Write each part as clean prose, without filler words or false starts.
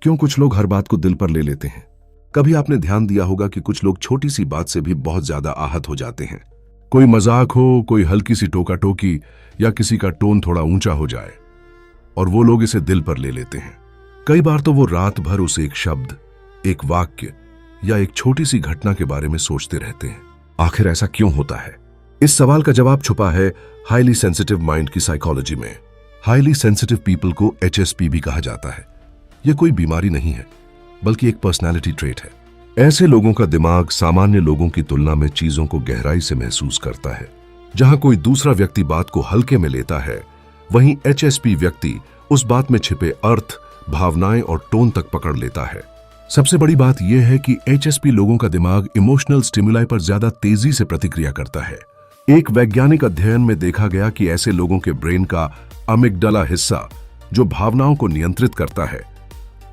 क्यों कुछ लोग हर बात को दिल पर ले लेते हैं? कभी आपने ध्यान दिया होगा कि कुछ लोग छोटी सी बात से भी बहुत ज्यादा आहत हो जाते हैं। कोई मजाक हो, कोई हल्की सी टोका टोकी या किसी का टोन थोड़ा ऊंचा हो जाए और वो लोग इसे दिल पर ले लेते हैं। कई बार तो वो रात भर उस एक शब्द, एक वाक्य या एक छोटी सी घटना के बारे में सोचते रहते हैं। आखिर ऐसा क्यों होता है? इस सवाल का जवाब छुपा है हाईली सेंसिटिव माइंड की साइकोलॉजी में। हाईली सेंसिटिव पीपल को HSP भी कहा जाता है। यह कोई बीमारी नहीं है, बल्कि एक पर्सनालिटी ट्रेट है। ऐसे लोगों का दिमाग सामान्य लोगों की तुलना में चीजों को गहराई से महसूस करता है। जहां कोई दूसरा व्यक्ति बात को हल्के में लेता है, वहीं HSP व्यक्ति उस बात में छिपे अर्थ, भावनाएं और टोन तक पकड़ लेता है। सबसे बड़ी बात यह है कि HSP लोगों का दिमाग इमोशनल स्टिमुलाई पर ज्यादा तेजी से प्रतिक्रिया करता है। एक वैज्ञानिक अध्ययन में देखा गया कि ऐसे लोगों के ब्रेन का अमिगडाला हिस्सा, जो भावनाओं को नियंत्रित करता है,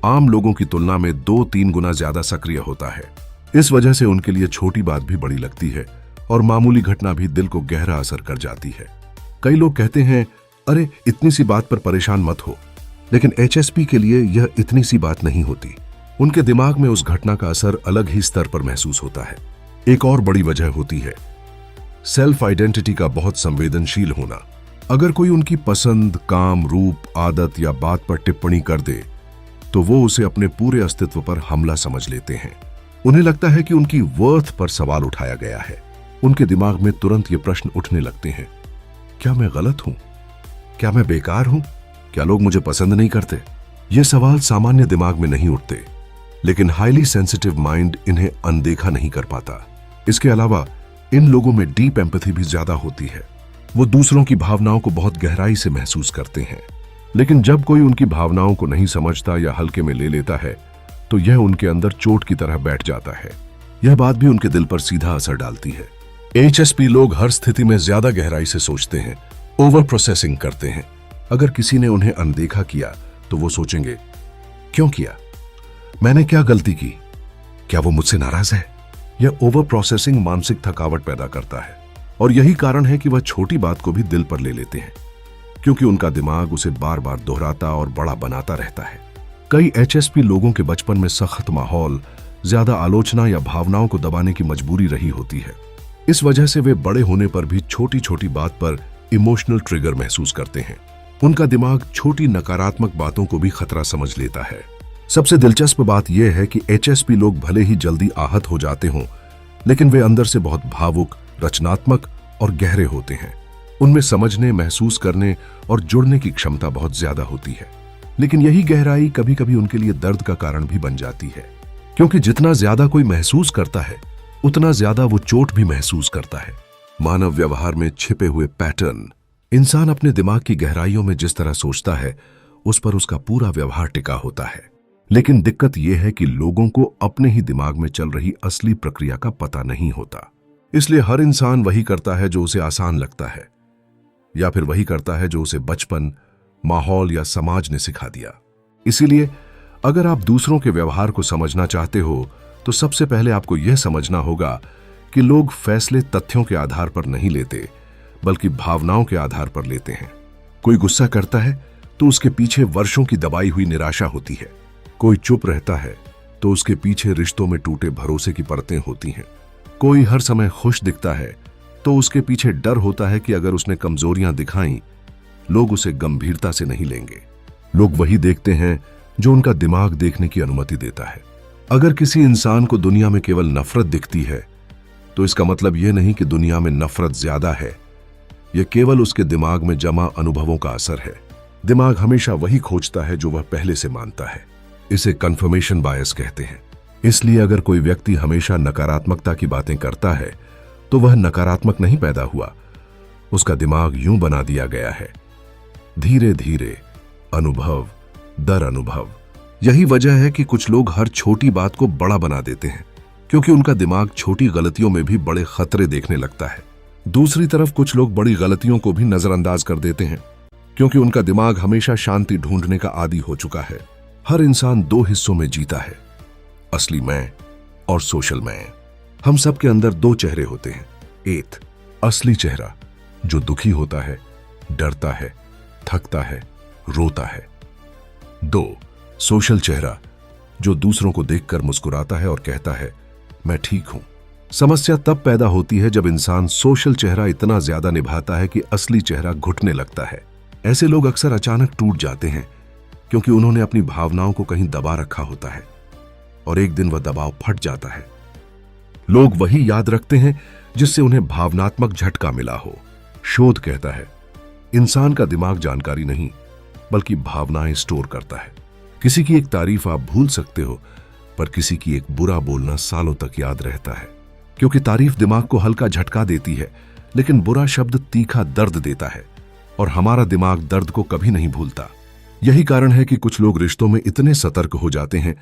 आम लोगों की तुलना में 2-3 गुना ज्यादा सक्रिय होता है। इस वजह से उनके लिए छोटी बात भी बड़ी लगती है और मामूली घटना भी दिल को गहरा असर कर जाती है। कई लोग कहते हैं, अरे इतनी सी बात पर परेशान मत हो, लेकिन HSP के लिए यह इतनी सी बात नहीं होती। उनके दिमाग में उस घटना का असर अलग ही स्तर पर महसूस होता है। एक और बड़ी वजह होती है सेल्फ आइडेंटिटी का बहुत संवेदनशील होना। अगर कोई उनकी पसंद, काम, रूप, आदत या बात पर टिप्पणी कर दे, तो वो उसे अपने पूरे अस्तित्व पर हमला समझ लेते हैं। उन्हें लगता है कि उनकी वर्थ पर सवाल उठाया गया है। उनके दिमाग में तुरंत ये प्रश्न उठने लगते हैं, क्या मैं गलत हूं? क्या मैं बेकार हूं? क्या लोग मुझे पसंद नहीं करते? ये सवाल सामान्य दिमाग में नहीं उठते, लेकिन हाईली सेंसिटिव माइंड इन्हें अनदेखा नहीं कर पाता। इसके अलावा इन लोगों में डीप एम्पैथी भी ज्यादा होती है। वो दूसरों की भावनाओं को बहुत गहराई से महसूस करते हैं, लेकिन जब कोई उनकी भावनाओं को नहीं समझता या हल्के में ले लेता है, तो यह उनके अंदर चोट की तरह बैठ जाता है। यह बात भी उनके दिल पर सीधा असर डालती है। HSP लोग हर स्थिति में ज्यादा गहराई से सोचते हैं, ओवर प्रोसेसिंग करते हैं। अगर किसी ने उन्हें अनदेखा किया, तो वो सोचेंगे, क्यों किया? मैंने क्या गलती की? क्या वो मुझसे नाराज है? यह ओवर प्रोसेसिंग मानसिक थकावट पैदा करता है, और यही कारण है कि वह छोटी बात को भी दिल पर ले लेते हैं, क्योंकि उनका दिमाग उसे बार बार दोहराता और बड़ा बनाता रहता है। कई HSP लोगों के बचपन में सख्त माहौल, ज्यादा आलोचना या भावनाओं को दबाने की मजबूरी रही होती है। इस वजह से वे बड़े होने पर भी छोटी छोटी बात पर इमोशनल ट्रिगर महसूस करते हैं। उनका दिमाग छोटी नकारात्मक बातों को भी खतरा समझ लेता है। सबसे दिलचस्प बात यह है कि HSP लोग भले ही जल्दी आहत हो जाते हों, लेकिन वे अंदर से बहुत भावुक, रचनात्मक और गहरे होते हैं। उनमें समझने, महसूस करने और जुड़ने की क्षमता बहुत ज्यादा होती है। लेकिन यही गहराई कभी कभी उनके लिए दर्द का कारण भी बन जाती है, क्योंकि जितना ज्यादा कोई महसूस करता है, उतना ज्यादा वो चोट भी महसूस करता है। मानव व्यवहार में छिपे हुए पैटर्न, इंसान अपने दिमाग की गहराइयों में जिस तरह सोचता है, उस पर उसका पूरा व्यवहार टिका होता है। लेकिन दिक्कत यह है कि लोगों को अपने ही दिमाग में चल रही असली प्रक्रिया का पता नहीं होता। इसलिए हर इंसान वही करता है जो उसे आसान लगता है, या फिर वही करता है जो उसे बचपन, माहौल या समाज ने सिखा दिया। इसीलिए अगर आप दूसरों के व्यवहार को समझना चाहते हो, तो सबसे पहले आपको यह समझना होगा कि लोग फैसले तथ्यों के आधार पर नहीं लेते, बल्कि भावनाओं के आधार पर लेते हैं। कोई गुस्सा करता है तो उसके पीछे वर्षों की दबाई हुई निराशा होती है। कोई चुप रहता है तो उसके पीछे रिश्तों में टूटे भरोसे की परतें होती हैं। कोई हर समय खुश दिखता है तो उसके पीछे डर होता है कि अगर उसने कमजोरियां दिखाई, लोग उसे गंभीरता से नहीं लेंगे। लोग वही देखते हैं जो उनका दिमाग देखने की अनुमति देता है। अगर किसी इंसान को दुनिया में केवल नफरत दिखती है, तो इसका मतलब यह नहीं कि दुनिया में नफरत ज्यादा है। यह केवल उसके दिमाग में जमा अनुभवों का असर है। दिमाग हमेशा वही खोजता है जो वह पहले से मानता है। इसे कंफर्मेशन बायस कहते हैं। इसलिए अगर कोई व्यक्ति हमेशा नकारात्मकता की बातें करता है, तो वह नकारात्मक नहीं पैदा हुआ, उसका दिमाग यूं बना दिया गया है। धीरे धीरे, अनुभव दर अनुभव। यही वजह है कि कुछ लोग हर छोटी बात को बड़ा बना देते हैं, क्योंकि उनका दिमाग छोटी गलतियों में भी बड़े खतरे देखने लगता है। दूसरी तरफ कुछ लोग बड़ी गलतियों को भी नजरअंदाज कर देते हैं, क्योंकि उनका दिमाग हमेशा शांति ढूंढने का आदी हो चुका है। हर इंसान दो हिस्सों में जीता है, असली मैं और सोशल मैं। हम सब के अंदर दो चेहरे होते हैं। एक असली चेहरा जो दुखी होता है, डरता है, थकता है, रोता है। दो सोशल चेहरा जो दूसरों को देखकर मुस्कुराता है और कहता है, मैं ठीक हूं। समस्या तब पैदा होती है जब इंसान सोशल चेहरा इतना ज्यादा निभाता है कि असली चेहरा घुटने लगता है। ऐसे लोग अक्सर अचानक टूट जाते हैं क्योंकि उन्होंने अपनी भावनाओं को कहीं दबा रखा होता है और एक दिन वह दबाव फट जाता है। लोग वही याद रखते हैं जिससे उन्हें भावनात्मक झटका मिला हो। शोध कहता है, इंसान का दिमाग जानकारी नहीं बल्कि भावनाएं स्टोर करता है। किसी की एक तारीफ आप भूल सकते हो, पर किसी की एक बुरा बोलना सालों तक याद रहता है, क्योंकि तारीफ दिमाग को हल्का झटका देती है, लेकिन बुरा शब्द तीखा दर्द देता है और हमारा दिमाग दर्द को कभी नहीं भूलता। यही कारण है कि कुछ लोग रिश्तों में इतने सतर्क हो जाते हैं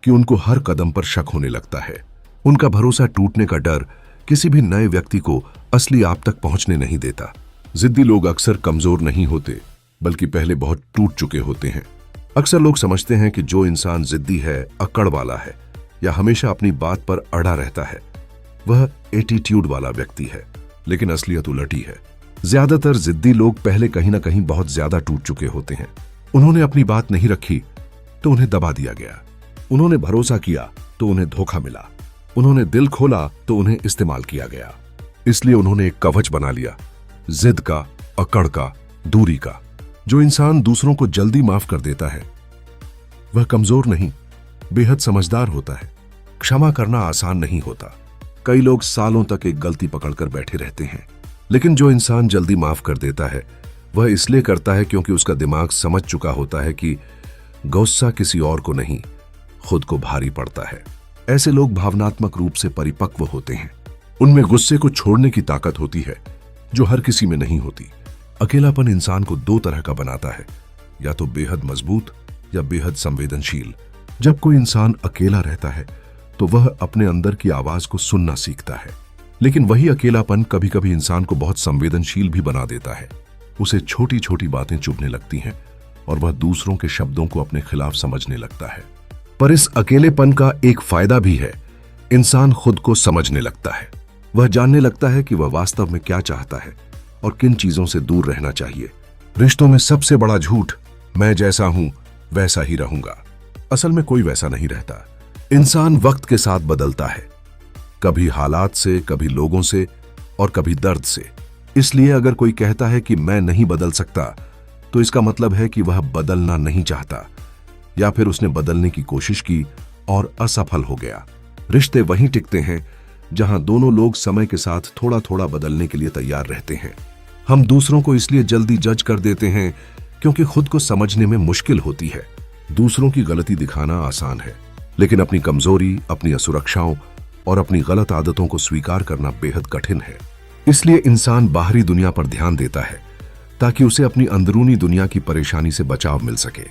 कि उनको हर कदम पर शक होने लगता है। उनका भरोसा टूटने का डर किसी भी नए व्यक्ति को असली आप तक पहुंचने नहीं देता। जिद्दी लोग अक्सर कमजोर नहीं होते बल्कि पहले बहुत टूट चुके होते हैं। अक्सर लोग समझते हैं कि जो इंसान जिद्दी है, अकड़ वाला है या हमेशा अपनी बात पर अड़ा रहता है, वह एटीट्यूड वाला व्यक्ति है, लेकिन असलियत उलटी है। ज्यादातर जिद्दी लोग पहले कहीं ना कहीं बहुत ज्यादा टूट चुके होते हैं। उन्होंने अपनी बात नहीं रखी तो उन्हें दबा दिया गया, उन्होंने भरोसा किया तो उन्हें धोखा मिला, उन्होंने दिल खोला तो उन्हें इस्तेमाल किया गया। इसलिए उन्होंने एक कवच बना लिया, जिद का, अकड़ का, दूरी का। जो इंसान दूसरों को जल्दी माफ कर देता है वह कमजोर नहीं, बेहद समझदार होता है। क्षमा करना आसान नहीं होता। कई लोग सालों तक एक गलती पकड़कर बैठे रहते हैं, लेकिन जो इंसान जल्दी माफ कर देता है वह इसलिए करता है क्योंकि उसका दिमाग समझ चुका होता है कि गुस्सा किसी और को नहीं, खुद को भारी पड़ता है। ऐसे लोग भावनात्मक रूप से परिपक्व होते हैं। उनमें गुस्से को छोड़ने की ताकत होती है जो हर किसी में नहीं होती। अकेलापन इंसान को दो तरह का बनाता है, या तो बेहद मजबूत या बेहद संवेदनशील। जब कोई इंसान अकेला रहता है तो वह अपने अंदर की आवाज को सुनना सीखता है, लेकिन वही अकेलापन कभी कभी इंसान को बहुत संवेदनशील भी बना देता है। उसे छोटी छोटी बातें चुभने लगती हैं और वह दूसरों के शब्दों को अपने खिलाफ समझने लगता है। पर इस अकेलेपन का एक फायदा भी है, इंसान खुद को समझने लगता है। वह जानने लगता है कि वह वास्तव में क्या चाहता है और किन चीजों से दूर रहना चाहिए। रिश्तों में सबसे बड़ा झूठ, मैं जैसा हूं वैसा ही रहूंगा। असल में कोई वैसा नहीं रहता। इंसान वक्त के साथ बदलता है, कभी हालात से, कभी लोगों से और कभी दर्द से। इसलिए अगर कोई कहता है कि मैं नहीं बदल सकता, तो इसका मतलब है कि वह बदलना नहीं चाहता, या फिर उसने बदलने की कोशिश की और असफल हो गया। रिश्ते वहीं टिकते हैं जहां दोनों लोग समय के साथ थोड़ा थोड़ा बदलने के लिए तैयार रहते हैं। हम दूसरों को इसलिए जल्दी जज कर देते हैं क्योंकि खुद को समझने में मुश्किल होती है। दूसरों की गलती दिखाना आसान है, लेकिन अपनी कमजोरी, अपनी असुरक्षाओं और अपनी गलत आदतों को स्वीकार करना बेहद कठिन है। इसलिए इंसान बाहरी दुनिया पर ध्यान देता है ताकि उसे अपनी अंदरूनी दुनिया की परेशानी से बचाव मिल सके।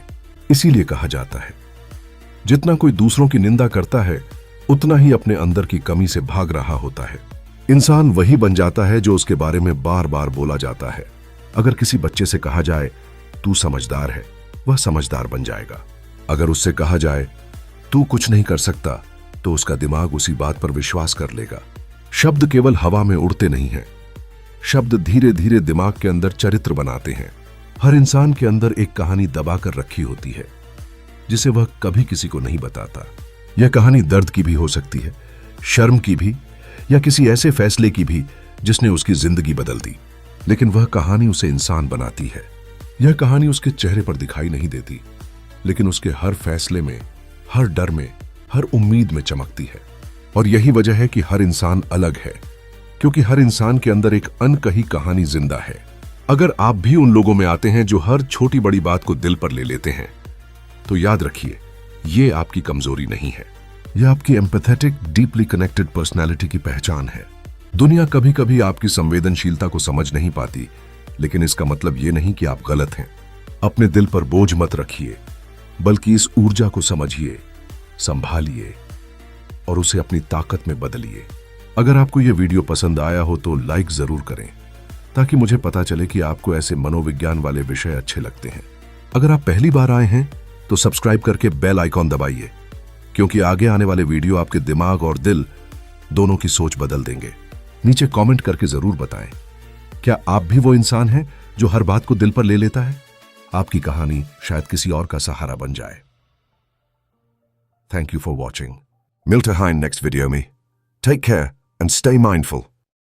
इसीलिए कहा जाता है, जितना कोई दूसरों की निंदा करता है उतना ही अपने अंदर की कमी से भाग रहा होता है। इंसान वही बन जाता है जो उसके बारे में बार बार बोला जाता है। अगर किसी बच्चे से कहा जाए तू समझदार है, वह समझदार बन जाएगा। अगर उससे कहा जाए तू कुछ नहीं कर सकता, तो उसका दिमाग उसी बात पर विश्वास कर लेगा। शब्द केवल हवा में उड़ते नहीं हैं, शब्द धीरे धीरे दिमाग के अंदर चरित्र बनाते हैं। हर इंसान के अंदर एक कहानी दबा कर रखी होती है जिसे वह कभी किसी को नहीं बताता। यह कहानी दर्द की भी हो सकती है, शर्म की भी, या किसी ऐसे फैसले की भी जिसने उसकी जिंदगी बदल दी। लेकिन वह कहानी उसे इंसान बनाती है। यह कहानी उसके चेहरे पर दिखाई नहीं देती, लेकिन उसके हर फैसले में, हर डर में, हर उम्मीद में चमकती है। और यही वजह है कि हर इंसान अलग है, क्योंकि हर इंसान के अंदर एक अनकही कहानी जिंदा है। अगर आप भी उन लोगों में आते हैं जो हर छोटी बड़ी बात को दिल पर ले लेते हैं, तो याद रखिए, ये आपकी कमजोरी नहीं है, यह आपकी एम्पैथेटिक, डीपली कनेक्टेड पर्सनैलिटी की पहचान है। दुनिया कभी कभी आपकी संवेदनशीलता को समझ नहीं पाती, लेकिन इसका मतलब यह नहीं कि आप गलत हैं। अपने दिल पर बोझ मत रखिए, बल्कि इस ऊर्जा को समझिए, संभालिए और उसे अपनी ताकत में बदलिए। अगर आपको यह वीडियो पसंद आया हो तो लाइक जरूर करें, ताकि मुझे पता चले कि आपको ऐसे मनोविज्ञान वाले विषय अच्छे लगते हैं। अगर आप पहली बार आए हैं तो सब्सक्राइब करके बेल आइकॉन दबाइए, क्योंकि आगे आने वाले वीडियो आपके दिमाग और दिल दोनों की सोच बदल देंगे। नीचे कमेंट करके जरूर बताएं, क्या आप भी वो इंसान हैं जो हर बात को दिल पर ले लेता है? आपकी कहानी शायद किसी और का सहारा बन जाए। Thank you for watching. मिलते हैं नेक्स्ट वीडियो में। Take care and stay mindful.